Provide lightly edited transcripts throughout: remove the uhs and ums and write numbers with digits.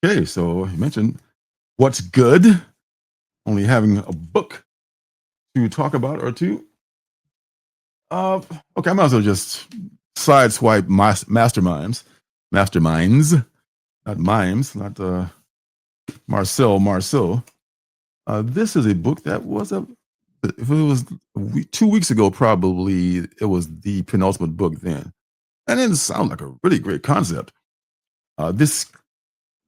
Okay, so you mentioned what's good, only having a book to talk about or two. Uh, okay, I might as well just sideswipe my masterminds, not mimes, not Marcel. This is a book that was if it was 2 weeks ago, probably it was the penultimate book then, and it sounds like a really great concept. This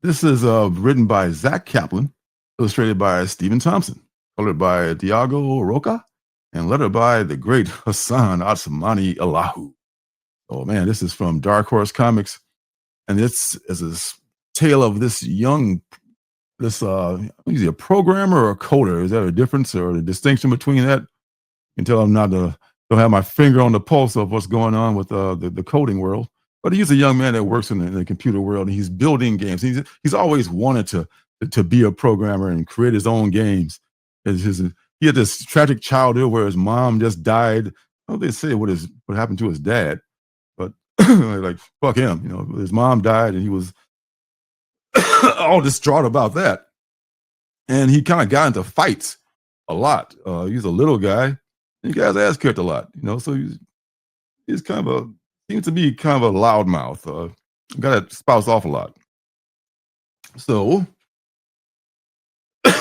is written by Zach Kaplan, illustrated by Stephen Thompson, colored by Diago Roca, and lettered by the great Hassan Asmani Allahu. Oh man, this is from Dark Horse Comics, and this is a tale of this young, is he a programmer or a coder? Is there a difference or a distinction between that? You can tell I'm not don't have my finger on the pulse of what's going on with the coding world. But he's a young man that works in the computer world, and he's building games. He's always wanted to be a programmer and create his own games. He had this tragic childhood where his mom just died. Oh, they say what happened to his dad, but like fuck him. His mom died, and he was all distraught about that. And he kind of got into fights a lot. He's a little guy, and he got his ass kicked a lot. So he's kind of seems to be kind of a loudmouth. Got to spouse off a lot. So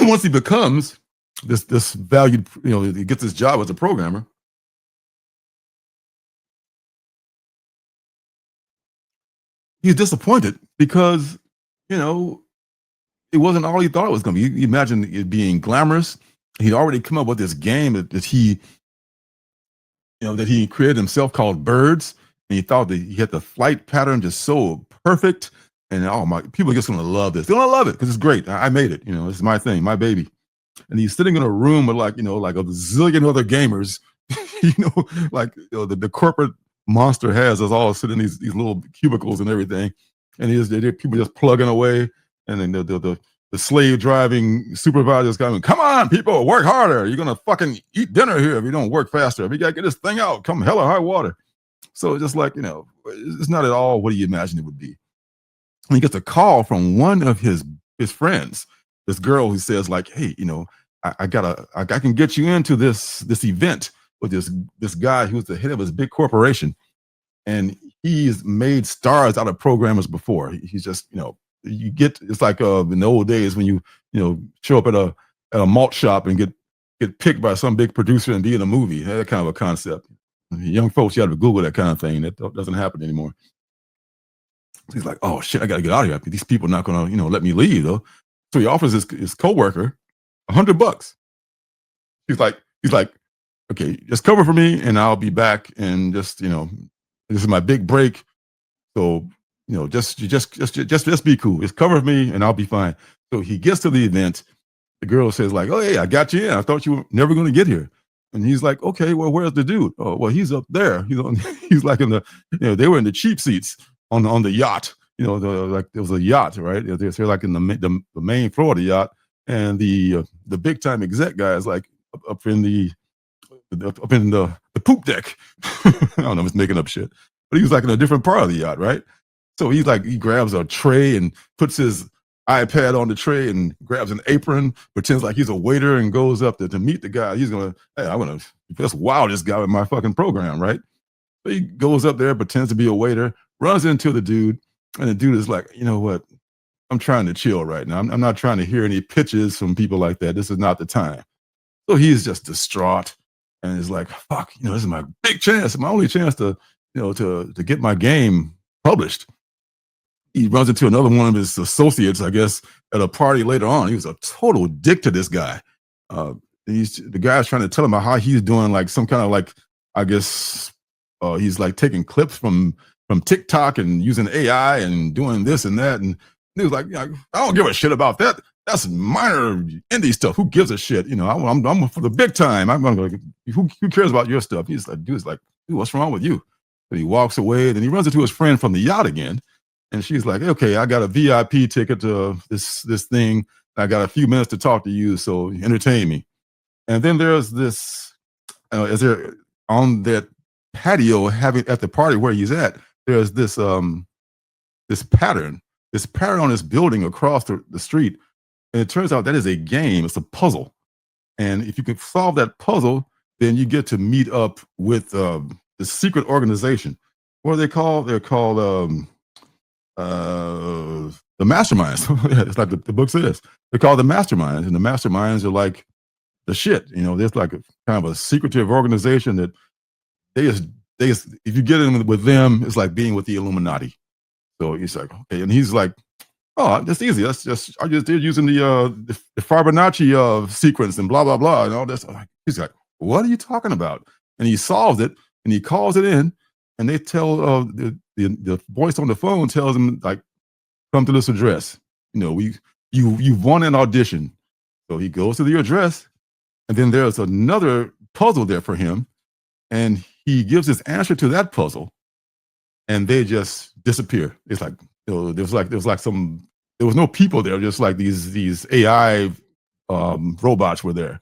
once he becomes this valued, he gets his job as a programmer. He's disappointed because it wasn't all he thought it was going to be. You imagine it being glamorous. He'd already come up with this game that he created himself called Birds, and he thought that he had the flight pattern just so perfect. And oh my, people are just going to love this. They're going to love it because it's great. I made it. This is my thing, my baby. And he's sitting in a room with like a zillion other gamers. The corporate monster has us all sitting in these little cubicles and everything, and people just plugging away, and then the slave driving supervisors coming, come on, people, work harder. You're gonna fucking eat dinner here if you don't work faster. We gotta get this thing out. Come hell or high water. So it's just like it's not at all what you imagine it would be. And he gets a call from one of his friends, this girl who says like, hey, I can get you into this event with this guy who's the head of his big corporation, and he's made stars out of programmers before. He's just it's like in the old days when you show up at a malt shop and get picked by some big producer and be in a movie. That kind of a concept. Young folks, you have to Google that kind of thing. That doesn't happen anymore. He's like, oh shit, I got to get out of here. These people are not going to let me leave though. So he offers his coworker $100. He's like, okay, just cover for me and I'll be back. And just, this is my big break. So, just be cool. Just cover for me and I'll be fine. So he gets to the event. The girl says like, oh, hey, I got you in. I thought you were never going to get here. And he's like, okay, well, where's the dude? Oh, well, he's up there. He's like in the, they were in the cheap seats on the yacht. Like there was a yacht, right? They're like in the main floor of the yacht. And the big time exec guy is like up in the poop deck. I don't know, I'm just making up shit. But he was like in a different part of the yacht, right? So he grabs a tray and puts his iPad on the tray and grabs an apron, pretends like he's a waiter and goes up to meet the guy. He's gonna, hey, I'm gonna just wow this guy with my fucking program, right? So he goes up there, pretends to be a waiter, runs into the dude, and the dude is like, you know what? I'm trying to chill right now. I'm not trying to hear any pitches from people like that. This is not the time. So he's just distraught and is like, fuck, this is my big chance, my only chance to get my game published. He runs into another one of his associates, I guess, at a party later on. He was a total dick to this guy. The guy's trying to tell him about how he's doing like some kind of like, I guess he's like taking clips from TikTok and using AI and doing this and that. And he was like, I don't give a shit about that. That's minor indie stuff. Who gives a shit? I'm for the big time. I'm gonna go. Who cares about your stuff? He's like, dude, what's wrong with you? And he walks away. Then he runs into his friend from the yacht again, and she's like, okay, I got a VIP ticket to this thing. I got a few minutes to talk to you, so entertain me. And then there's this, as they're on that patio at the party where he's at, there's this pattern this pattern on this building across the street. And it turns out that is a game. It's a puzzle. And if you can solve that puzzle, then you get to meet up with the secret organization. What are they called? They're called the Masterminds. Yeah, it's like the book says. They're called the Masterminds, and the Masterminds are like the shit. There's like a kind of a secretive organization that they just if you get in with them, it's like being with the Illuminati. So he's like, okay, and he's like, oh, that's easy. That's just I just did using the Fibonacci sequence and blah blah blah and all this. He's like, what are you talking about? And he solves it and he calls it in, and they tell the voice on the phone tells him like, come to this address. You've won an audition. So he goes to the address, and then there's another puzzle there for him, and he gives his answer to that puzzle, and they just disappear. It's like there was no people there, just like these AI robots were there,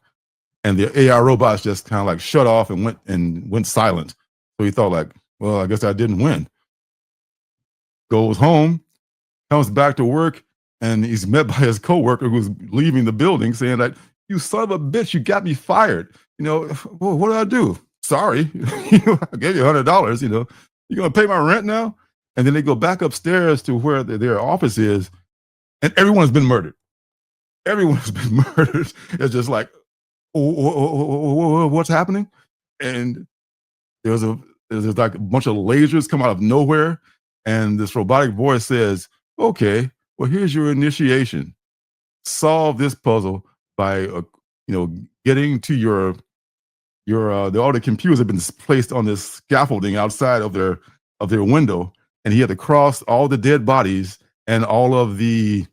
and the AI robots just kind of like shut off and went silent. So he thought like, well, I guess I didn't win. Goes home, comes back to work, and he's met by his coworker who's leaving the building, saying like, "You son of a bitch, you got me fired. Well, what did I do? Sorry, I gave you $100. You gonna pay my rent now?" And then they go back upstairs to where their office is, and everyone's been murdered. Everyone's been murdered. It's just like, what's happening? And there's a there's like a bunch of lasers come out of nowhere, and this robotic voice says, "Okay, well, here's your initiation. Solve this puzzle by getting to all the computers have been placed on this scaffolding outside of their window, and he had to cross all the dead bodies and all the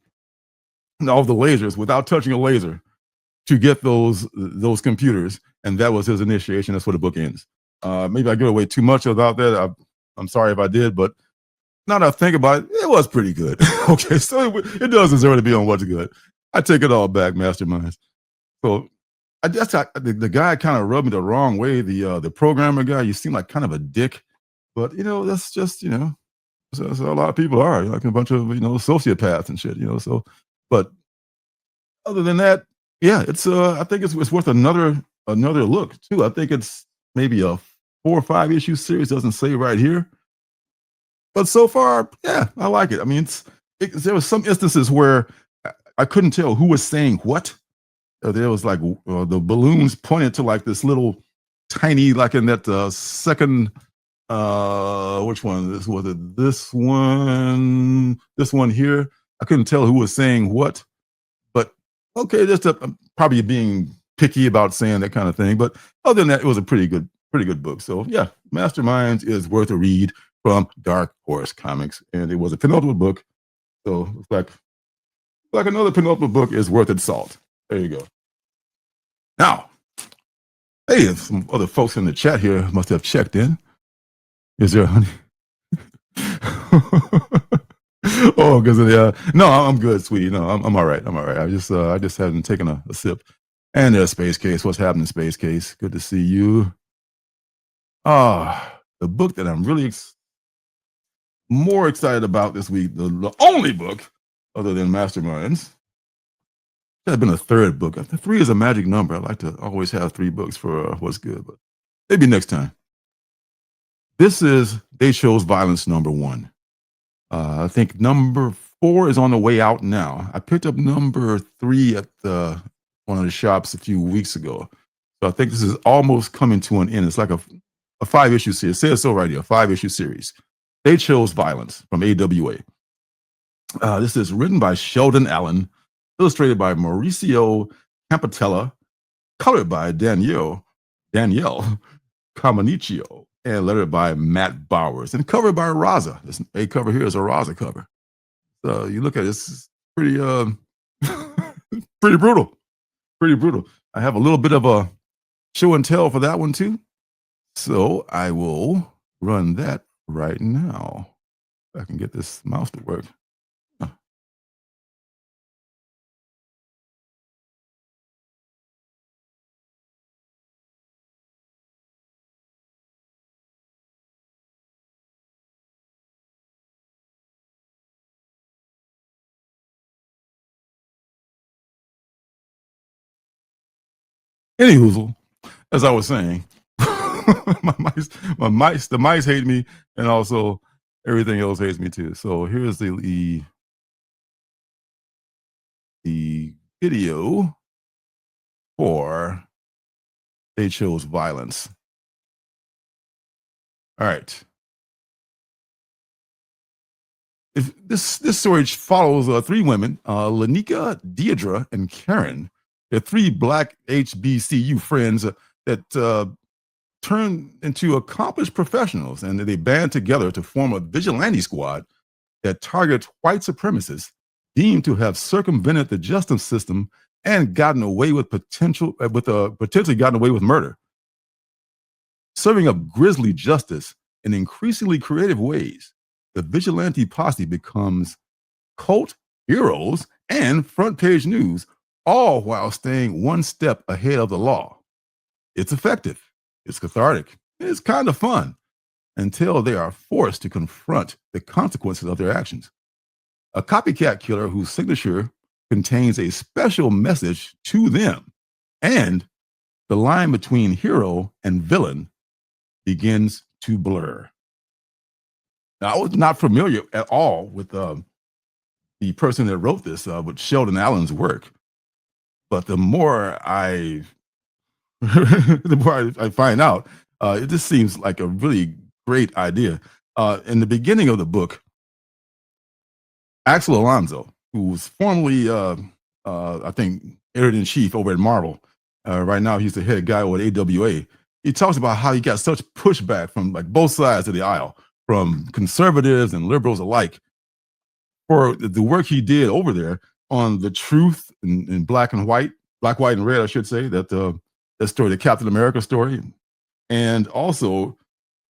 lasers without touching a laser to get those computers." And that was his initiation. That's where the book ends. Maybe I give away too much about that. I'm sorry if I did, but now that I think about it, it was pretty good. Okay, so it does deserve to be on What's Good. I take it all back, Masterminds. So I guess the guy kind of rubbed me the wrong way. The programmer guy, you seem like kind of a dick, but that's just that's how a lot of people are, like a bunch of sociopaths and shit. So, but other than that, yeah, it's I think it's worth another look too. I think it's maybe a 4 or 5 issue series. Doesn't say right here, but so far, yeah, I like it. I mean, there was some instances where I couldn't tell who was saying what. There was like the balloons pointed to like this little tiny, like in that second, which one? This one here. I couldn't tell who was saying what, but okay, just probably being picky about saying that kind of thing. But other than that, it was a pretty good book. So yeah, Masterminds is worth a read from Dark Horse Comics, and it was a penultimate book. So it's like another penultimate book is worth its salt. There you go. Now, hey, some other folks in the chat here must have checked in. Is there honey? Oh, because of the no, I'm good, sweetie. No, I'm all right. I'm all right. I just haven't taken a sip. And there's Space Case. What's happening, Space Case? Good to see you. The book that I'm really more excited about this week, the only book other than Masterminds. There's been a third book. 3 is a magic number. I like to always have 3 books for What's Good, but maybe next time. This is They Chose Violence #1. I think number 4 is on the way out now. I picked up number 3 at one of the shops a few weeks ago. So I think this is almost coming to an end. It's like a 5-issue series. It says so right here, a 5-issue series. They Chose Violence from AWA. This is written by Sheldon Allen, illustrated by Mauricio Campatella, colored by Danielle Comaniccio, and lettered by Matt Bowers, and covered by Raza. This A cover here is a Raza cover. So you look at it, it's pretty pretty brutal. Pretty brutal. I have a little bit of a show and tell for that one too. So I will run that right now. If I can get this mouse to work. Any hoozle, as I was saying, the mice hate me, and also everything else hates me too. So here's the video for They Chose Violence. All right. If this story follows three women, Lanika, Deidre, and Karen. They're three black HBCU friends that turned into accomplished professionals, and they band together to form a vigilante squad that targets white supremacists deemed to have circumvented the justice system and gotten away with potentially gotten away with murder, serving up grisly justice in increasingly creative ways. The vigilante posse becomes cult heroes and front page news, all while staying one step ahead of the law. It's effective, it's cathartic, it's kind of fun until they are forced to confront the consequences of their actions. A copycat killer whose signature contains a special message to them, and the line between hero and villain begins to blur. Now, I was not familiar at all with the person that wrote this, with Sheldon Allen's work, but the more I the more I find out, it just seems like a really great idea. In the beginning of the book, Axel Alonso, who was formerly, I think, editor in chief over at Marvel, right now he's the head guy over at AWA. He talks about how he got such pushback from like both sides of the aisle, from conservatives and liberals alike, for the work he did over there on the truth in black and white, black, white, and red, I should say, that story, the Captain America story, and also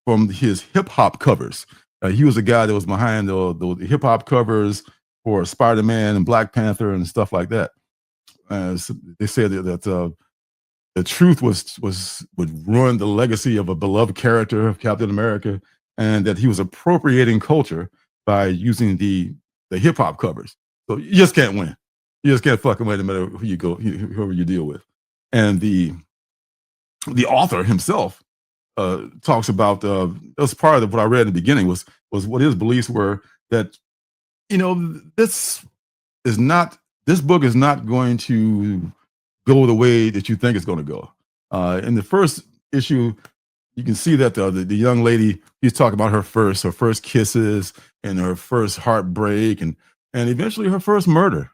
from his hip hop covers. He was the guy that was behind the hip hop covers for Spider Man and Black Panther and stuff like that. So they said that the truth would ruin the legacy of a beloved character of Captain America, and that he was appropriating culture by using the hip hop covers. So you just can't win. You just can't fucking win no matter whoever you deal with. And the author himself talks about, that's part of what I read in the beginning was what his beliefs were, that this book is not going to go the way that you think it's going to go. In the first issue, you can see that the young lady, he's talking about her first kisses and her first heartbreak and eventually her first murder.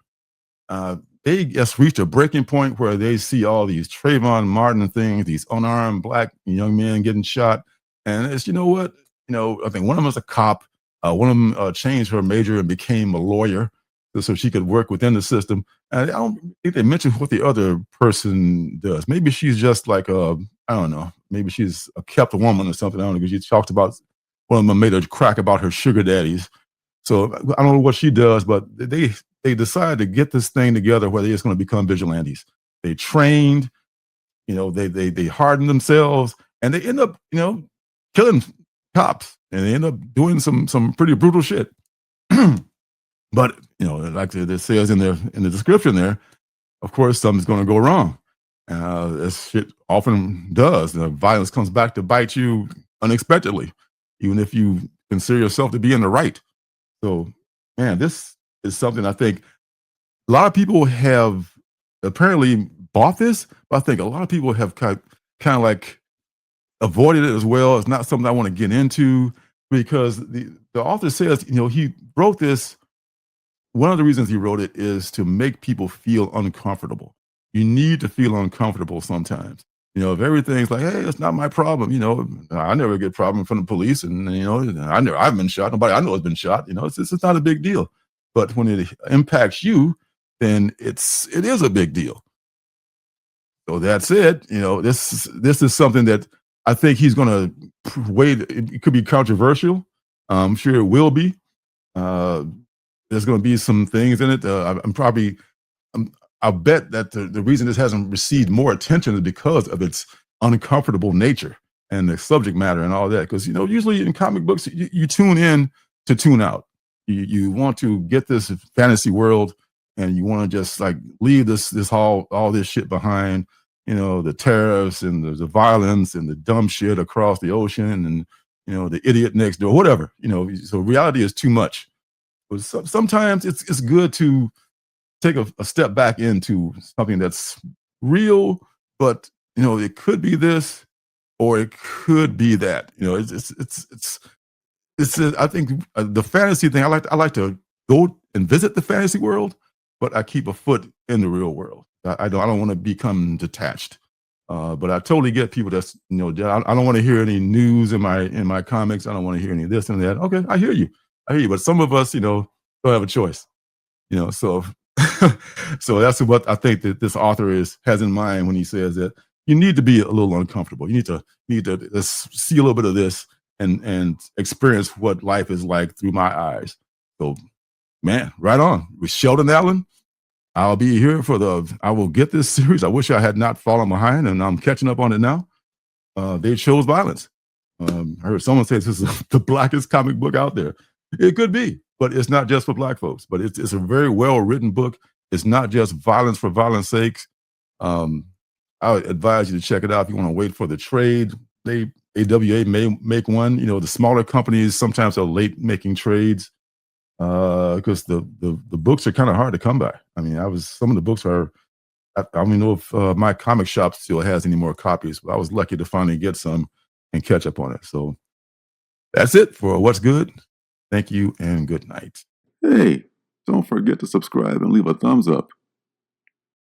They just reached a breaking point where they see all these Trayvon Martin things, these unarmed black young men getting shot. And it's, what? I think one of them was a cop. One of them changed her major and became a lawyer so she could work within the system. And I don't think they mentioned what the other person does. Maybe she's just like I don't know. Maybe she's a kept woman or something. I don't know, because she talked about, one of them made a crack about her sugar daddies. So I don't know what she does, but they decided to get this thing together where they're just going to become vigilantes. They trained, they hardened themselves, and they end up, killing cops, and they end up doing some pretty brutal shit. But like it says in the description there, of course something's going to go wrong. This shit often does. Violence comes back to bite you unexpectedly, even if you consider yourself to be in the right. So, man, this is something I think a lot of people have apparently bought this, but I think a lot of people have kind of like avoided it as well. It's not something I want to get into, because the author says, he wrote this. One of the reasons he wrote it is to make people feel uncomfortable. You need to feel uncomfortable sometimes. If everything's like, hey, it's not my problem, I never get a problem from the police, and I've been shot. Nobody I know has been shot. It's not a big deal. But when it impacts you, then it is a big deal. So that's it. This is something that I think he's going to wait. It could be controversial. I'm sure it will be. There's going to be some things in it. I'll bet that the reason this hasn't received more attention is because of its uncomfortable nature and the subject matter and all that. Because usually in comic books, you tune in to tune out. You want to get this fantasy world, and you want to just like leave all this shit behind. the tariffs and the violence and the dumb shit across the ocean and the idiot next door, whatever. So reality is too much. But sometimes it's good to take a step back into something that's real, but it could be this or it could be that. I think the fantasy thing. I like to go and visit the fantasy world, but I keep a foot in the real world. I don't want to become detached. But I totally get people that's I don't want to hear any news in my comics. I don't want to hear any of this and that. Okay, I hear you. I hear you. But some of us, don't have a choice. So so that's what I think that this author has in mind when he says that you need to be a little uncomfortable. You need to just see a little bit of this and experience what life is like through my eyes. So, man, right on with Sheldon Allen. I'll be here I will get this series. I wish I had not fallen behind, and I'm catching up on it now. They chose violence. I heard someone say this is the blackest comic book out there. It could be, but it's not just for black folks. But it's a very well written book. It's not just violence for violence sakes. Um, I would advise you to check it out if you want to wait for the trade. AWA may make one. The smaller companies sometimes are late making trades because the books are kind of hard to come by. I mean, some of the books are. I don't even know if my comic shop still has any more copies, but I was lucky to finally get some and catch up on it. So that's it for What's Good. Thank you and good night. Hey, don't forget to subscribe and leave a thumbs up.